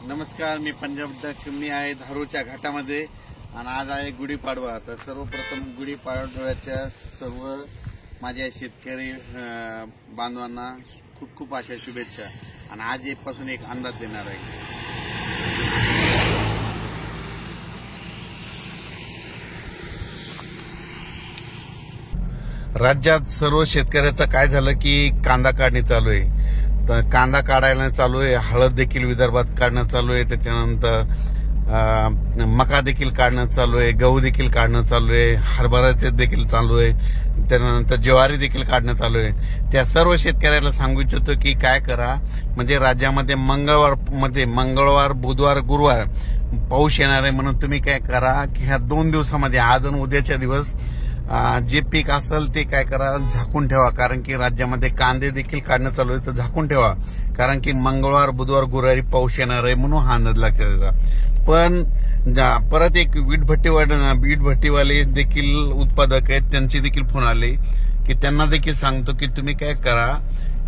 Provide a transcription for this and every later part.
नमस्कार, मी पंजाब डक. मी आहे धारूरच्या घाटामध्ये आणि आज आहे गुढीपाडवा. तर सर्वप्रथम गुढीपाडव्याच्या सर्व माझ्या शेतकरी बांधवांना खूप खूप अशा शुभेच्छा. आणि आज पासून एक अंदाज देणार आहे. राज्यात सर्व शेतकऱ्याचं काय झालं की कांदा काढणी चालू आहे. तर कांदा काढायला चालू आहे, हळद देखील विदर्भात काढणं चालू आहे, त्याच्यानंतर मका देखील काढणं चालू आहे, गहू देखील काढणं चालू आहे, हरभराचे देखील चालू आहे, त्यानंतर ज्वारी देखील काढणं चालू आहे. त्या सर्व शेतकऱ्याला सांगू इच्छितो की काय करा, म्हणजे राज्यामध्ये मंगळवार बुधवार गुरुवार पाऊस येणार आहे. म्हणून तुम्ही काय करा की ह्या 2 दिवसामध्ये आज आणि उद्याच्या दिवस जे पीक असेल ते काय करा, झाकून ठेवा. कारण की राज्यामध्ये कांदे देखील काढणं चालू आहे, तर झाकून ठेवा. कारण की मंगळवार बुधवार गुरुवारी पाऊस येणार आहे, म्हणून हा अंदाज लक्षात येतो. पण परत एक वीटभट्टीवाले देखील उत्पादक आहेत, त्यांचे देखील फोन आले की त्यांना देखील सांगतो की तुम्ही काय करा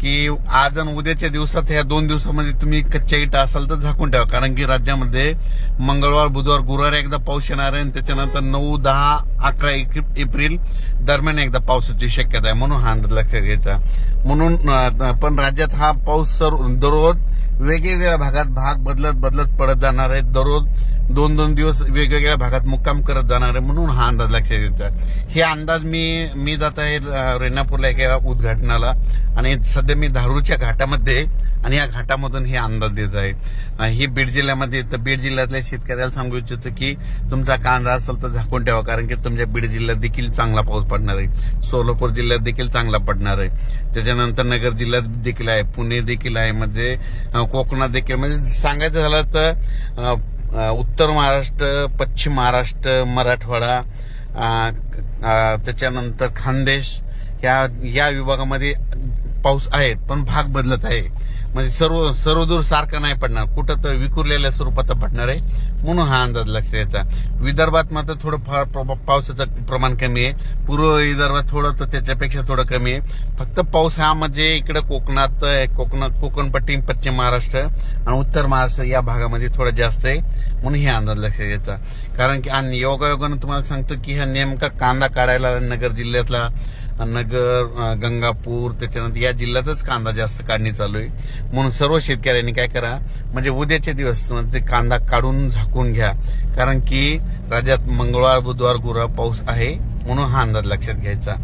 की आज आणि उद्याच्या दिवसात ह्या 2 दिवसामध्ये तुम्ही कच्च्या इटा असाल तर झाकून ठेवा. कारण की राज्यामध्ये मंगळवार बुधवार गुरुवार एकदा पाऊस येणार आहे आणि त्याच्यानंतर 9, 10, 11 एप्रिल दरम्यान एकदा पावसाची शक्यता आहे, म्हणून हा अंदाज लक्षात घ्यायचा. म्हणून पण राज्यात हा पाऊस दररोज वेगवेगळ्या भागात भाग बदलत पडत जाणार आहे. दररोज 2-2 दिवस वेगवेगळ्या भागात मुक्काम करत जाणार आहे, म्हणून हा अंदाज लक्षात घ्यायचा. हे अंदाज मी जात आहे रेणापूरला एका उद्घाटनाला आणि सध्या मी धारूरच्या घाटामध्ये आणि या घाटामधून हे अंदाज देत आहे. ही बीड जिल्ह्यामध्ये, तर बीड जिल्ह्यातल्या शेतकऱ्याला सांगू इच्छितो की तुमचा कांदा असेल तर झाकून ठेवा. कारण की तुमच्या बीड जिल्ह्यात देखील चांगला पाऊस पडणार आहे, सोलापूर जिल्ह्यात देखील चांगला पडणार आहे, त्याच्यानंतर नगर जिल्ह्यात देखील आहे, पुणे देखील आहे, म्हणजे कोकणात देखील. म्हणजे सांगायचं झालं तर उत्तर महाराष्ट्र, पश्चिम महाराष्ट्र, मराठवाडा, त्याच्यानंतर खानदेश या विभागामध्ये पाऊस आहे, पण भाग बदलत आहे. म्हणजे सर्वदूर सारखा नाही पडणार, कुठं तर विखुरलेल्या स्वरूपाचा पडणार आहे, म्हणून हा अंदाज लक्षात यायचा. विदर्भात मात्र थोडं फार पावसाचं प्रमाण कमी आहे, पूर्व विदर्भात थोडं तर त्याच्यापेक्षा थोडं कमी आहे. फक्त पाऊस हा म्हणजे इकडे कोकणपट्टी, पश्चिम महाराष्ट्र आणि उत्तर महाराष्ट्र या भागामध्ये थोडा जास्त आहे, म्हणून हे अंदाज लक्षात यायचा. कारण की आणि योगायोगानं तुम्हाला सांगतो की हा नेमका कांदा काढायला नगर जिल्ह्यातला, नगर, गंगापूर, त्याच्यानंतर या जिल्ह्यातच कांदा जास्त काढणी चालू आहे. म्हणून सर्व शेतकऱ्यांनी काय करा, म्हणजे उद्याचे दिवस म्हणजे कांदा काढून झाकून घ्या. कारण की राज्यात मंगळवार बुधवार गुरुवार पाऊस आहे, म्हणून हा अंदाज लक्षात घ्यायचा.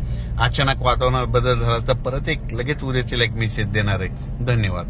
अचानक वातावरणात बदल झाला तर परत लगेच उद्याचे एक मेसेज देणार आहे. धन्यवाद.